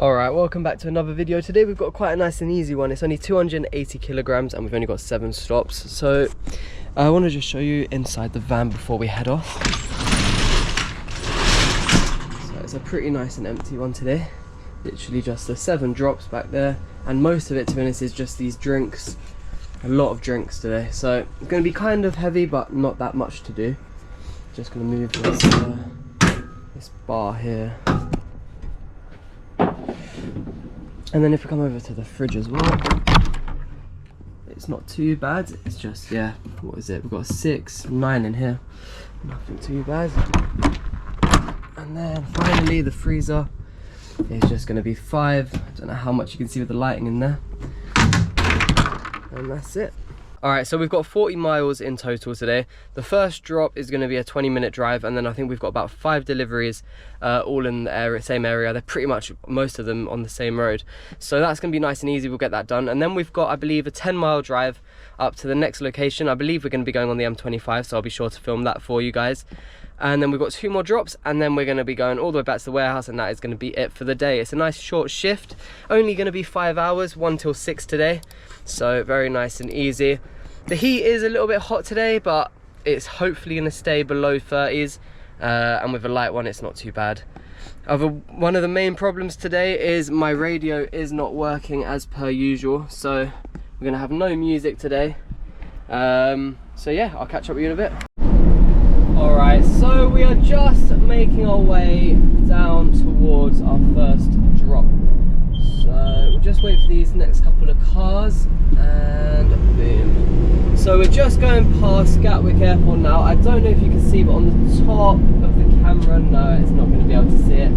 Alright, welcome back to another video. Today we've got quite a nice and easy one. It's only 280 kilograms and we've only got 7 stops. So I want to just show you inside the van before we head off. So it's a pretty nice and empty one today. Literally just the 7 drops back there, and most of it, to be honest, is just these drinks. A lot of drinks today. So it's going to be kind of heavy, but not that much to do. Just going to move this bar here. And then if we come over to the fridge as well, it's not too bad. It's just, yeah, what is it? We've got 6, 9 in here. Nothing too bad. And then finally the freezer is just going to be 5. I don't know how much you can see with the lighting in there. And that's it. Alright, so we've got 40 miles in total today. The first drop is going to be a 20-minute drive, and then I think we've got about 5 deliveries all in the same area. They're pretty much, most of them, on the same road. So that's going to be nice and easy. We'll get that done. And then we've got, I believe, a 10-mile drive up to the next location. I believe we're going to be going on the M25, so I'll be sure to film that for you guys. And then we've got 2 more drops, and then we're going to be going all the way back to the warehouse, and that is going to be it for the day. It's a nice short shift, only going to be 5 hours, 1 till 6 today. So very nice and easy. The heat is a little bit hot today, but it's hopefully going to stay below 30s, and with a light one it's not too bad. One of the main problems today is my radio is not working as per usual, so we're going to have no music today. So yeah, I'll catch up with you in a bit. Alright, so we are just making our way down towards our first drop. So we'll just wait for these next couple of cars, and boom. So we're just going past Gatwick Airport now. I don't know if you can see, but on the top of the camera, no, it's not going to be able to see it.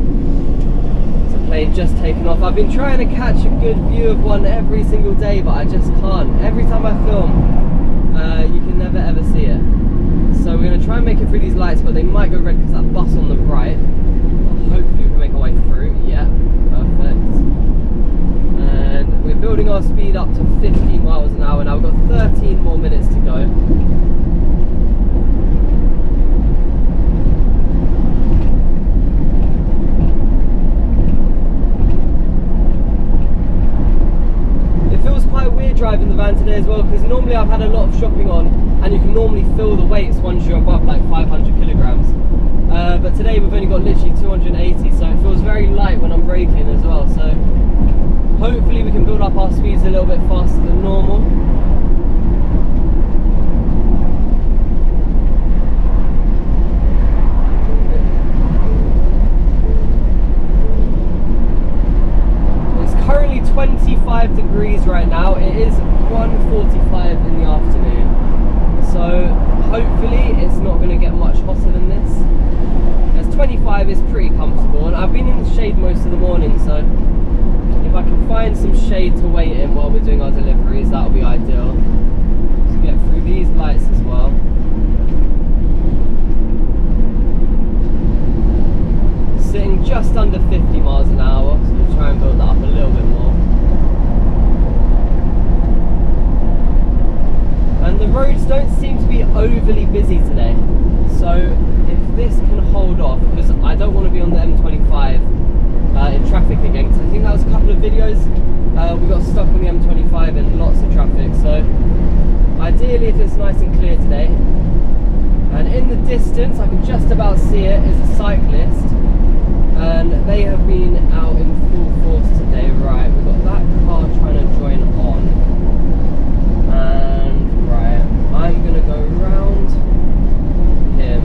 It's a plane just taken off. I've been trying to catch a good view of one every single day, but I just can't. Every time I film, you can never ever see it. So we're going to try and make it through these lights, but they might go red because that bus on the right. Hopefully we can make our way through. Yeah, perfect. And we're building our speed up to 15 miles an hour now. We've got 13 more minutes to go. It feels quite weird driving the van today as well, because normally I've had a lot of shopping on, and you can normally feel the weights once you're above like 500 kilograms. But today we've only got literally 280, so it feels very light when I'm braking as well. So hopefully we can build up our speeds a little bit faster than normal. It's currently 25 degrees right now. It is 1:45 in the afternoon. So hopefully it's not going to get much hotter than this. As 25 is pretty comfortable, and I've been in the shade most of the morning, so if I can find some shade to wait in while we're doing our deliveries, that'll be ideal. Just get through these lights as well. Sitting just under 50 miles an hour, so we'll try and build that up a little bit more. And the roads don't seem to be overly busy today, so if this can hold off, because I don't want to be on the M25 in traffic again, because I think that was a couple of videos we got stuck on the M25 in lots of traffic. So ideally, if it's nice and clear today, and in the distance I can just about see it, is a cyclist, and they have been out in full force today. Right, we've got that car trying to join on, and right, I'm going to go round him,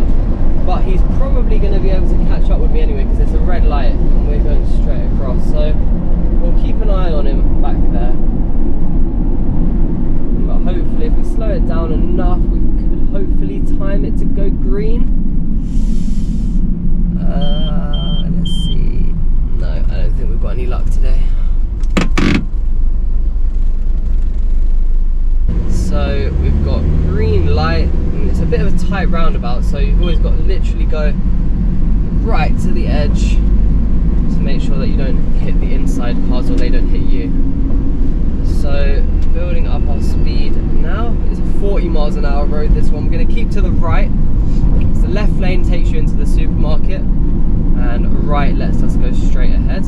but he's probably going to be able to catch up with me anyway, because it's a red light and we're going straight across. So we'll keep an eye on him back there, but hopefully if we slow it down enough, we could hopefully time it to go green. Let's see. No, I don't think we've got any luck today. So we've got green light, and it's a bit of a tight roundabout, so you've always got to literally go right to the edge to make sure that you don't hit the inside cars or they don't hit you. So building up our speed now. It's a 40 miles an hour road, this one. We're going to keep to the right. So the left lane takes you into the supermarket, and right lets us go straight ahead.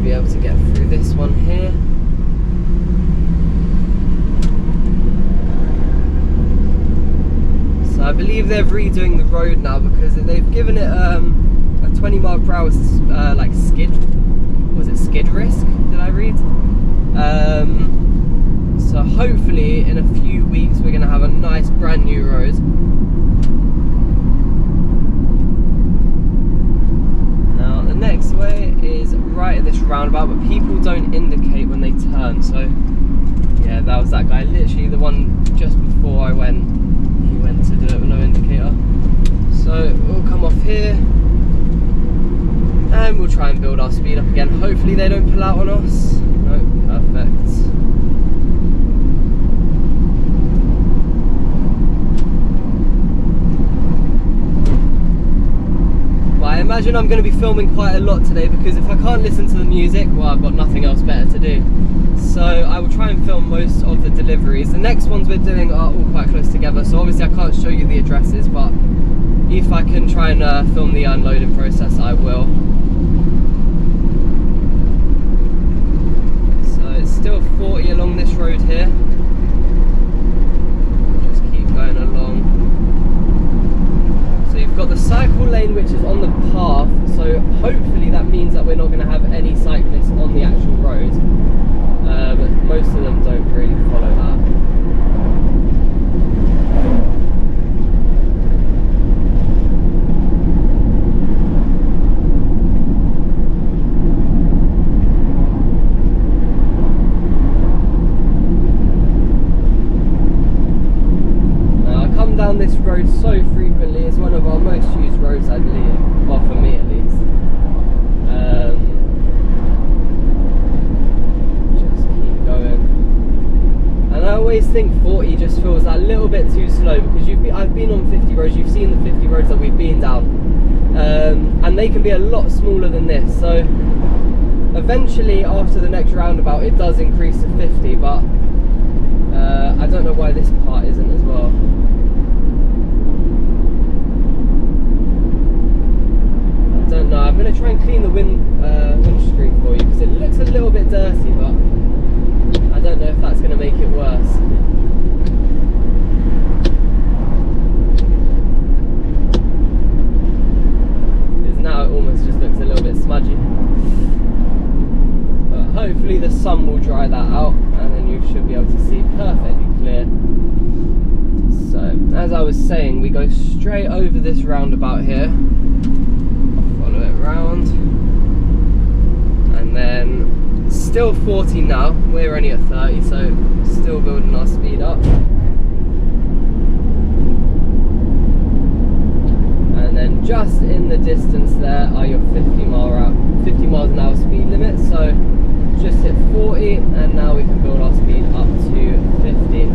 be able to get through this one here. So I believe they're redoing the road now because they've given it a 20-mile-per-hour like skid. Was it skid risk? Did I read? So hopefully in a few weeks we're going to have a nice brand new road. Now the next way is right at this roundabout, but people don't indicate when they turn. So yeah, that was that guy, literally the one just before I went. He went to do it with no indicator. So we'll come off here and we'll try and build our speed up again. Hopefully they don't pull out on us. No, perfect. I imagine I'm going to be filming quite a lot today because if I can't listen to the music, well, I've got nothing else better to do. So I will try and film most of the deliveries. The next ones we're doing are all quite close together, so obviously I can't show you the addresses, but if I can try and film the unloading process, I will. So it's still 40 along this road here. Just keep going along. So you've got the cycle lane which is on the path, so hopefully that means that we're not going to have any cyclists on the actual road, but most of them don't really follow that. Down this road so frequently. It's one of our most used roads, I believe, well, for me at least. Just keep going, and I always think 40 just feels that little bit too slow because I've been on 50 roads. You've seen the 50 roads that we've been down, and they can be a lot smaller than this. So eventually, after the next roundabout, it does increase to 50, but I don't know why this part isn't as well. Don't know. I'm going to try and clean the windscreen for you because it looks a little bit dirty, but I don't know if that's going to make it worse. Because now it almost just looks a little bit smudgy. But hopefully the sun will dry that out and then you should be able to see perfectly clear. So, as I was saying, we go straight over this roundabout here. Follow it round, and then still 40 now. We're only at 30, so still building our speed up. And then just in the distance there are your 50 miles an hour speed limit. So just hit 40, and now we can build our speed up to 50.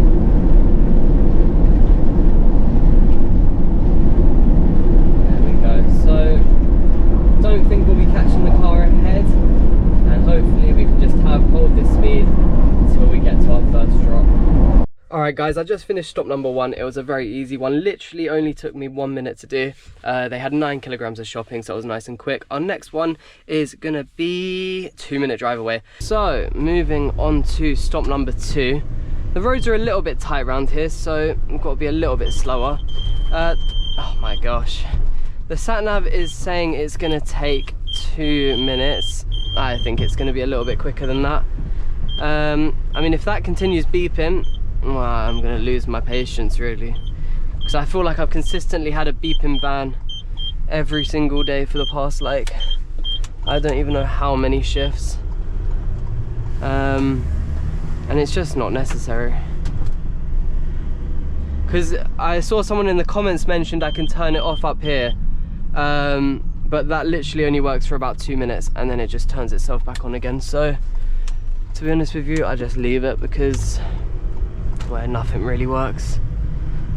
Don't think we'll be catching the car ahead, and hopefully we can just hold this speed until we get to our first drop. Alright guys, I just finished stop number 1. It was a very easy one, literally only took me 1 minute to do. They had 9 kilograms of shopping, so it was nice and quick. Our next one is gonna be 2-minute drive away. So moving on to stop number 2. The roads are a little bit tight around here, so we've got to be a little bit slower. Oh my gosh. The sat-nav is saying it's going to take 2 minutes. I think it's going to be a little bit quicker than that. I mean, if that continues beeping, well, I'm going to lose my patience, really. Because I feel like I've consistently had a beeping van every single day for the past, like, I don't even know how many shifts. And it's just not necessary. Because I saw someone in the comments mentioned I can turn it off up here. But that literally only works for about 2 minutes and then it just turns itself back on again. So to be honest with you, I just leave it because, well, nothing really works.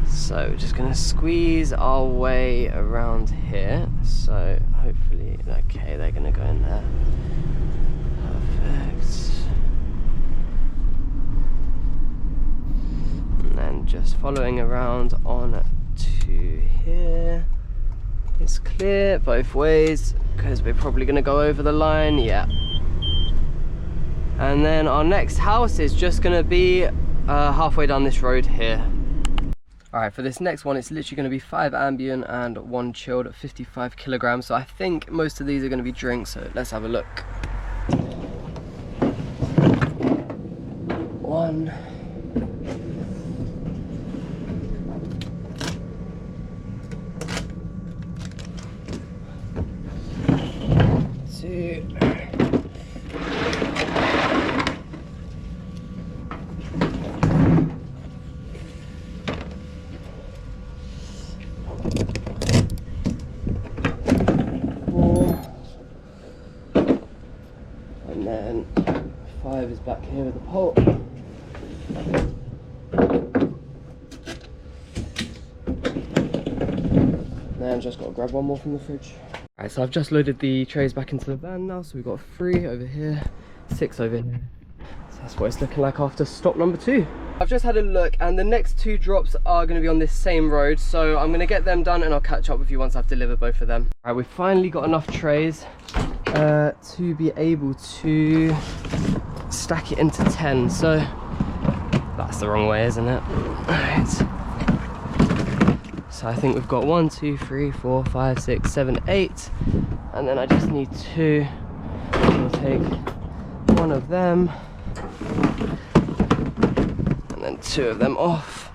So we're just gonna squeeze our way around here. So hopefully, okay, they're gonna go in there. Perfect. And then just following around on to here. It's clear both ways because we're probably going to go over the line. Yeah, And then our next house is just gonna be halfway down this road here. All right, for this next one, it's literally gonna be 5 ambient and 1 chilled at 55 kilograms. So I think most of these are gonna be drinks, so let's have a look. 1. 2. 4. And then 5 is back here with the pole. Then just got to grab one more from the fridge. Alright, so I've just loaded the trays back into the van now, so we've got 3 over here, 6 over here. So that's what it's looking like after stop number 2. I've just had a look, and the next 2 drops are going to be on this same road, so I'm going to get them done and I'll catch up with you once I've delivered both of them. Alright, we've finally got enough trays to be able to stack it into 10, so that's the wrong way, isn't it? Alright. So I think we've got 1, 2, 3, 4, 5, 6, 7, 8, and then I just need 2. We'll take 1 of them, and then 2 of them off.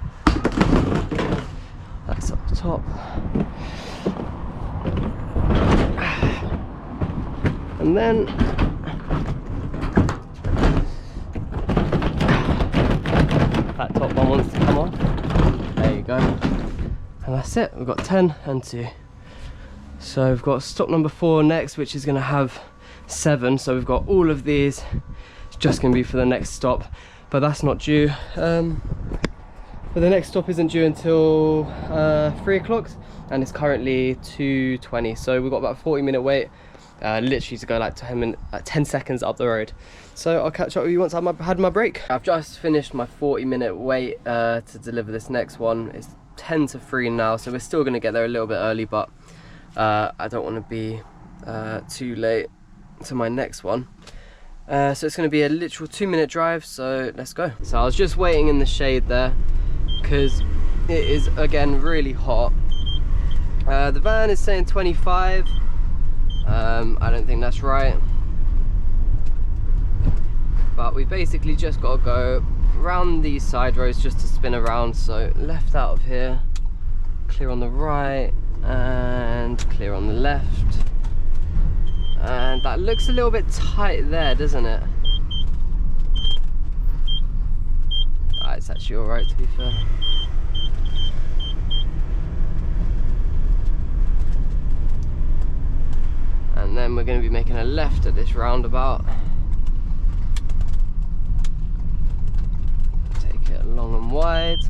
That's up the top. And then that top one wants to come off. There you go. And that's it, we've got 10 and 2. So we've got stop number 4 next, which is going to have 7. So we've got all of these. It's just going to be for the next stop, but that's not due. But the next stop isn't due until 3 o'clock, and it's currently 2:20. So we've got about a 40-minute wait, literally to go like 10 seconds up the road. So I'll catch up with you once I've had my break. I've just finished my 40-minute wait to deliver this next one. It's 10 to 3 now, so we're still going to get there a little bit early, but I don't want to be too late to my next one. So it's going to be a literal 2-minute drive, so let's go. So I was just waiting in the shade there because it is again really hot. The van is saying 25. I don't think that's right, but we basically just got to go round these side roads just to spin around. So left out of here, clear on the right, and clear on the left. And that looks a little bit tight there, doesn't it? It's actually alright, to be fair. And then we're going to be making a left at this roundabout. Take it long and wide,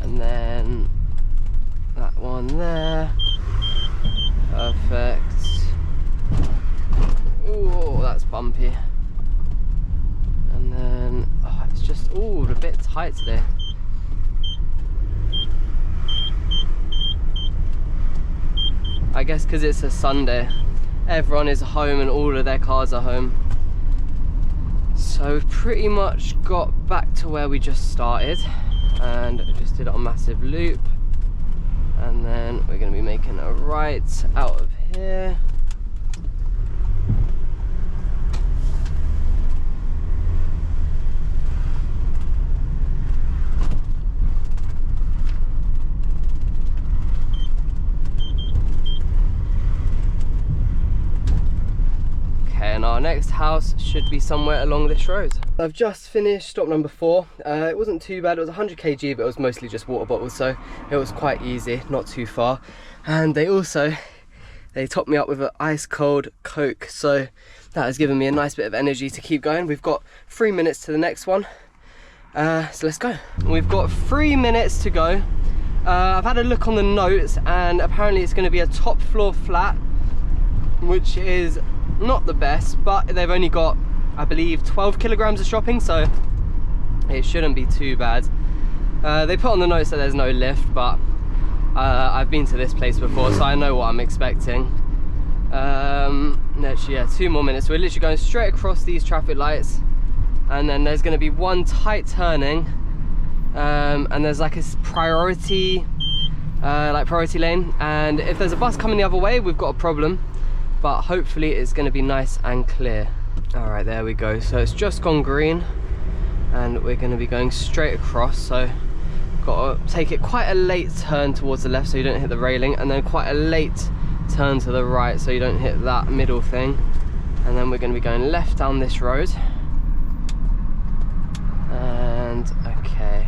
and then that one there. Perfect. Oh, that's bumpy. And then, oh, it's just, oh, a bit tight today. I guess because it's a Sunday, everyone is home and all of their cars are home. So we've pretty much got back to where we just started, and I just did a massive loop. And then we're going to be making a right out of here. And our next house should be somewhere along this road. I've just finished stop number 4. It wasn't too bad. It was 100 kg, but it was mostly just water bottles, so it was quite easy, not too far. And they topped me up with an ice cold Coke, so that has given me a nice bit of energy to keep going. We've got 3 minutes to the next one, so let's go. We've got 3 minutes to go. I've had a look on the notes, and apparently it's going to be a top floor flat, which is not the best, but they've only got, I believe, 12 kilograms of shopping, so it shouldn't be too bad. They put on the notes that there's no lift, but I've been to this place before, so I know what I'm expecting. There Literally, yeah, 2 more minutes. We're literally going straight across these traffic lights, and then there's going to be one tight turning, and there's like a priority lane, and if there's a bus coming the other way, we've got a problem, but hopefully it's going to be nice and clear. All right, there we go. So it's just gone green, and we're going to be going straight across. So got to take it quite a late turn towards the left so you don't hit the railing, and then quite a late turn to the right so you don't hit that middle thing, and then we're going to be going left down this road. And okay,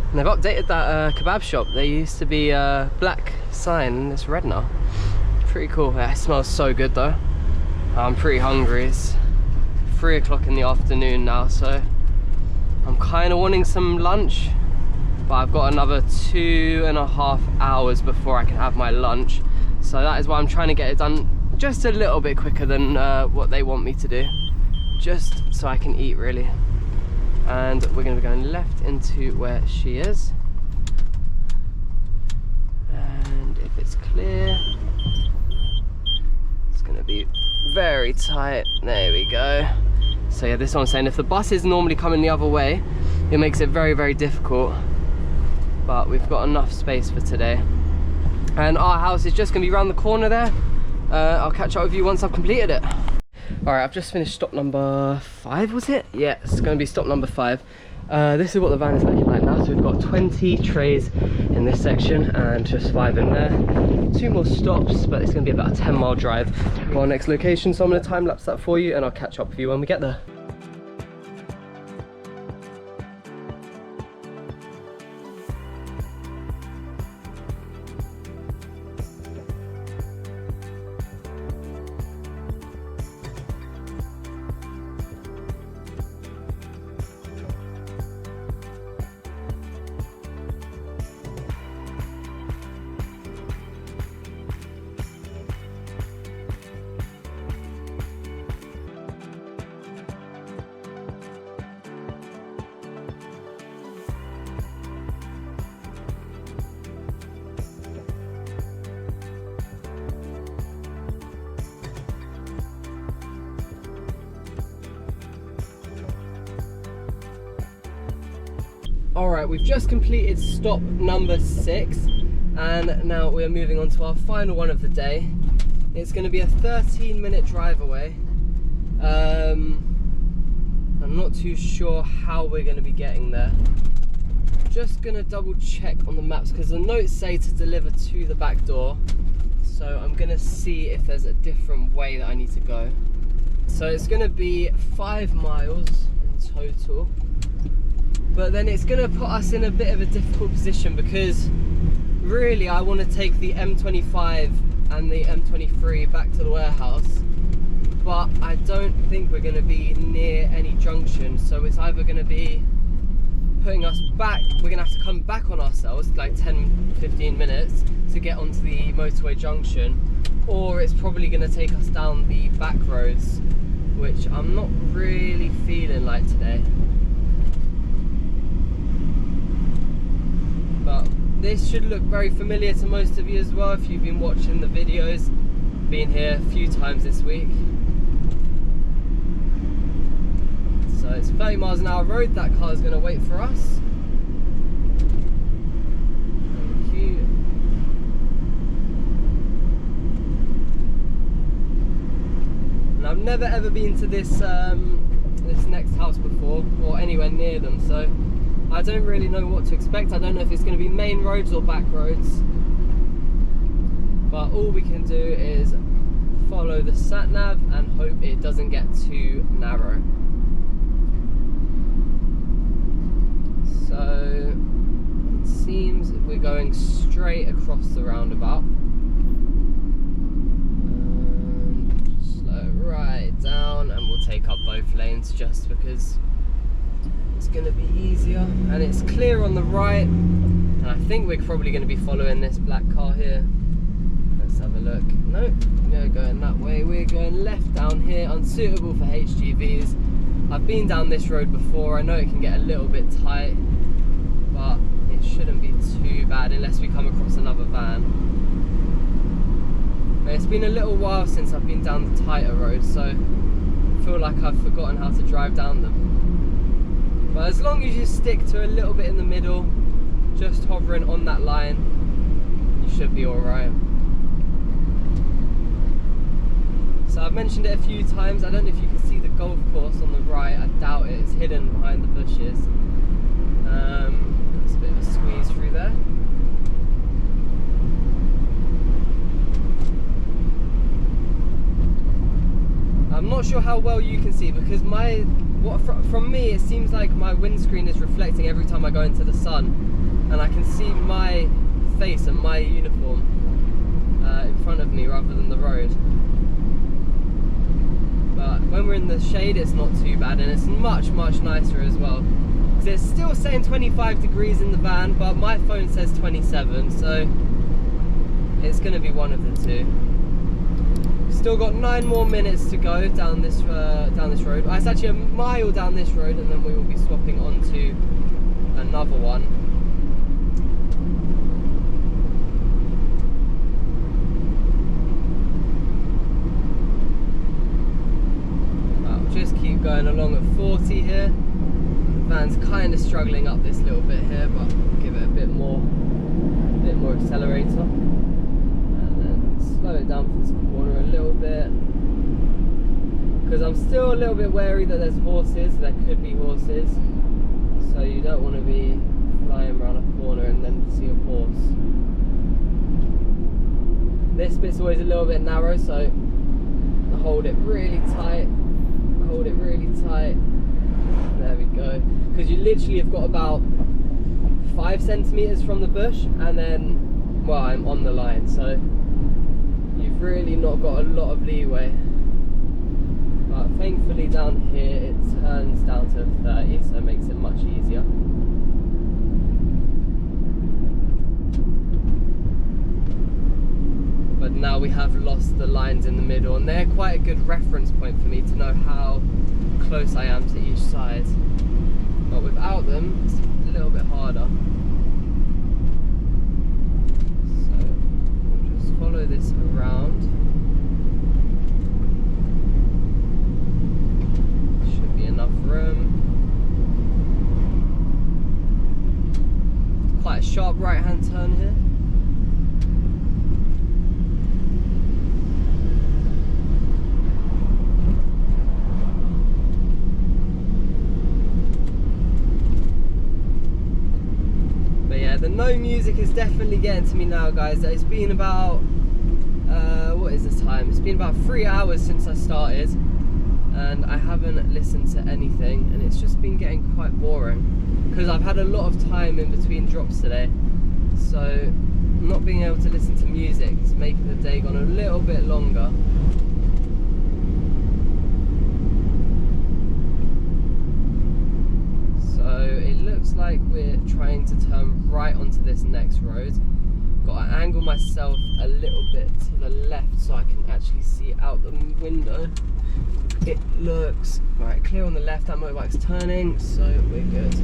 and they've updated that kebab shop. There used to be a black sign and it's red now. Pretty cool. Yeah, it smells so good though. I'm pretty hungry. It's 3 o'clock in the afternoon now, so I'm kind of wanting some lunch, but I've got another 2.5 hours before I can have my lunch. So that is why I'm trying to get it done just a little bit quicker than what they want me to do, just so I can eat really. And we're going to be going left into where she is, and if it's clear, it's going to be very tight. There we go. So yeah, this is what I'm saying. If the bus is normally coming the other way, it makes it very, very difficult, but we've got enough space for today. And our house is just going to be around the corner there. I'll catch up with you once I've completed it. Alright, I've just finished stop number 5, was it? Yeah, it's going to be stop number 5. This is what the van is looking like now. So we've got 20 trays in this section and just 5 in there. 2 more stops, but it's going to be about a 10-mile drive to our next location. So I'm going to time lapse that for you, and I'll catch up with you when we get there. Alright, we've just completed stop number 6, and now we're moving on to our final one of the day. It's going to be a 13-minute drive away. I'm not too sure how we're going to be getting there. Just going to double check on the maps because the notes say to deliver to the back door. So I'm going to see if there's a different way that I need to go. So it's going to be 5 miles in total. But then it's going to put us in a bit of a difficult position because really I want to take the M25 and the M23 back to the warehouse, but I don't think we're going to be near any junction, so it's either going to be putting us back, we're going to have to come back on ourselves like 10-15 minutes to get onto the motorway junction, or it's probably going to take us down the back roads, which I'm not really feeling like today. But this should look very familiar to most of you as well if you've been watching the videos. Been here a few times this week. So it's 30 miles an hour road. That car is going to wait for us. Thank you. And I've never ever been to this this next house before, or anywhere near them, so I don't really know what to expect. I don't know if it's going to be main roads or back roads, but all we can do is follow the sat nav and hope it doesn't get too narrow. So it seems we're going straight across the roundabout. Slow right down, and we'll take up both lanes just because it's going to be easier, and it's clear on the right, and I think we're probably going to be following this black car here. Let's have a look. Nope, we're going that way. We're going left down here, unsuitable for HGVs. I've been down this road before. I know it can get a little bit tight, but it shouldn't be too bad unless we come across another van. It's been a little while since I've been down the tighter roads, so I feel like I've forgotten how to drive down them. But as long as you stick to a little bit in the middle, just hovering on that line, you should be alright. So I've mentioned it a few times. I don't know if you can see the golf course on the right. I doubt it. It's hidden behind the bushes. There's a bit of a squeeze through there. I'm not sure how well you can see, because from me it seems like my windscreen is reflecting every time I go into the sun, and I can see my face and my uniform in front of me rather than the road. But when we're in the shade, it's not too bad, and it's much nicer as well, because it's still saying 25 degrees in the van, but my phone says 27, so it's going to be one of the two. Still got 9 more minutes to go down this road. It's actually a mile down this road, and then we will be swapping onto another one. I'll just keep going along at 40 here. The van's kind of struggling up this little bit here, but I'll give it a bit more accelerator. Slow it down for this corner a little bit, because I'm still a little bit wary that there's horses. There could be horses, so you don't want to be flying around a corner and then see a horse. This bit's always a little bit narrow, so I hold it really tight. There we go. Because you literally have got about 5 centimeters from the bush, and then, well, I'm on the line, so you've really not got a lot of leeway. But thankfully down here it turns down to 30, so it makes it much easier. But now we have lost the lines in the middle, and they're quite a good reference point for me to know how close I am to each side. But without them, it's a little bit harder. Follow this around. Should be enough room. Quite a sharp right hand turn here. But yeah, the no music is definitely getting to me now, guys. It's been about what is the time? It's been about 3 hours since I started, and I haven't listened to anything, and it's just been getting quite boring because I've had a lot of time in between drops today, so not being able to listen to music is making the day gone a little bit longer. So it looks like we're trying to turn right onto this next road. Got to angle myself a little bit to the left so I can actually see out the window. It looks right, clear on the left. That motorbike's turning, so we're good.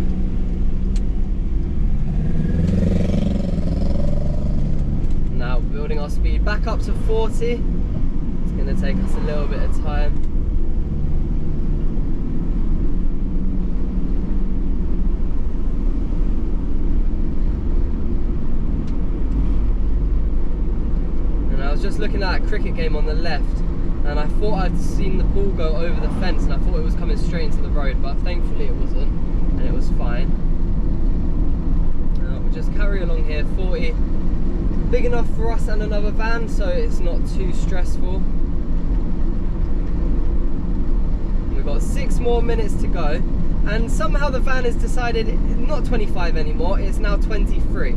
Now building our speed back up to 40. It's going to take us a little bit of time. Just looking at a cricket game on the left, and I thought I'd seen the ball go over the fence, and I thought it was coming straight into the road, but thankfully it wasn't, and it was fine. Now we'll just carry along here. 40, big enough for us and another van, so it's not too stressful. We've got 6 more minutes to go, and somehow the van has decided not 25 anymore, it's now 23.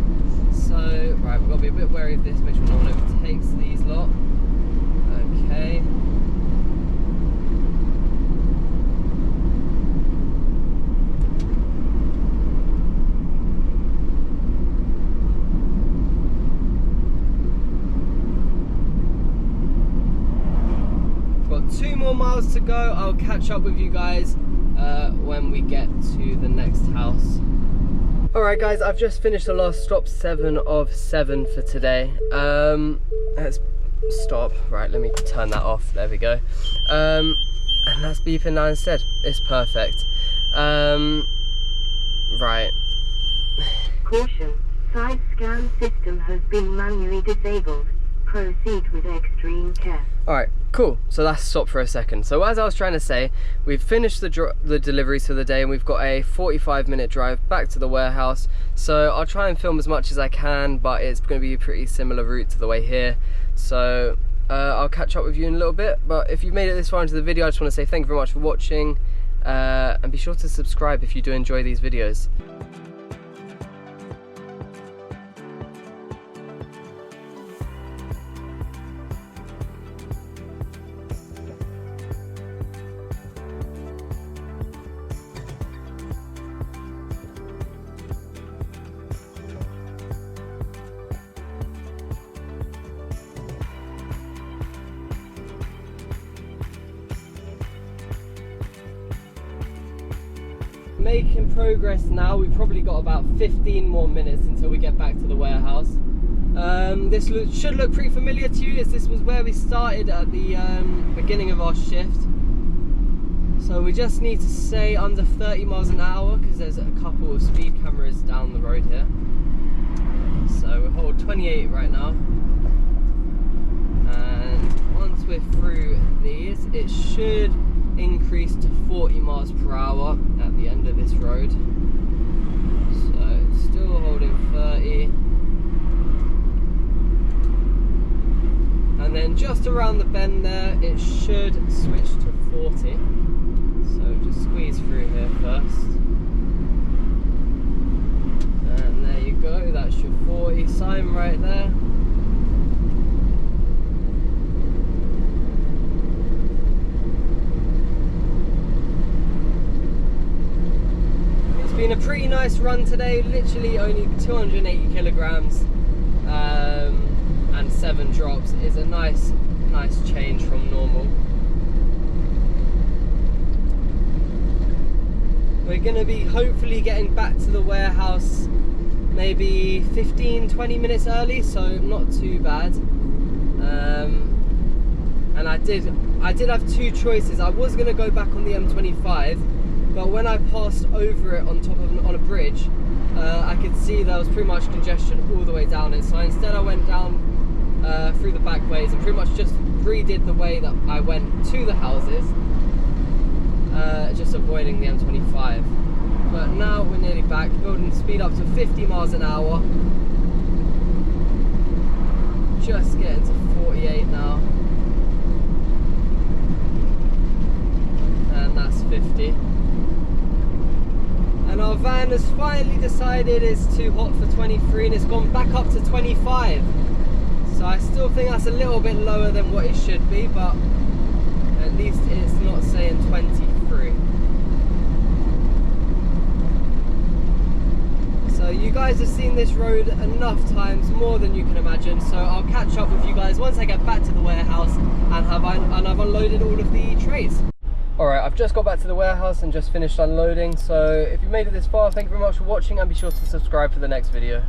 So, right, we've got to be a bit wary of this, make sure no one overtakes these lot. Okay. Got 2 more miles to go. I'll catch up with you guys when we get to the next house. Alright guys, I've just finished the last stop, 7 of 7 for today. It's stop. Right, let me turn that off. There we go. And that's beeping now instead. It's perfect. Right. Caution, side scan system has been manually disabled. Proceed with extreme care. Alright, cool. So that's stopped for a second. So as I was trying to say, we've finished the deliveries for the day and we've got a 45-minute drive back to the warehouse. So I'll try and film as much as I can, but it's going to be a pretty similar route to the way here. So I'll catch up with you in a little bit. But if you've made it this far into the video, I just want to say thank you very much for watching. And be sure to subscribe if you do enjoy these videos. Making progress now. We've probably got about 15 more minutes until we get back to the warehouse. This should look pretty familiar to you, as this was where we started at the beginning of our shift. So we just need to stay under 30 miles an hour because there's a couple of speed cameras down the road here. So we'll hold 28 right now, and once we're through these, it should increase to 40 miles per hour at the end of this road. So still holding 30, and then just around the bend there it should switch to 40. So just squeeze through here first, and there you go, that's your 40 sign right there. Been a pretty nice run today, literally only 280 kilograms and 7 drops is a nice change from normal. We're going to be hopefully getting back to the warehouse maybe 15-20 minutes early, so not too bad. And I did have two choices. I was going to go back on the M25, but when I passed over it on a bridge, I could see there was pretty much congestion all the way down it. So instead I went down through the back ways and pretty much just redid the way that I went to the houses, just avoiding the M25. But now we're nearly back, building speed up to 50 miles an hour. Just getting to 48 now. And that's 50. And our van has finally decided it's too hot for 23 and it's gone back up to 25. So I still think that's a little bit lower than what it should be, but at least it's not saying 23. So you guys have seen this road enough times, more than you can imagine. So I'll catch up with you guys once I get back to the warehouse and I've unloaded all of the trays. Alright, I've just got back to the warehouse and just finished unloading, so if you made it this far, thank you very much for watching and be sure to subscribe for the next video.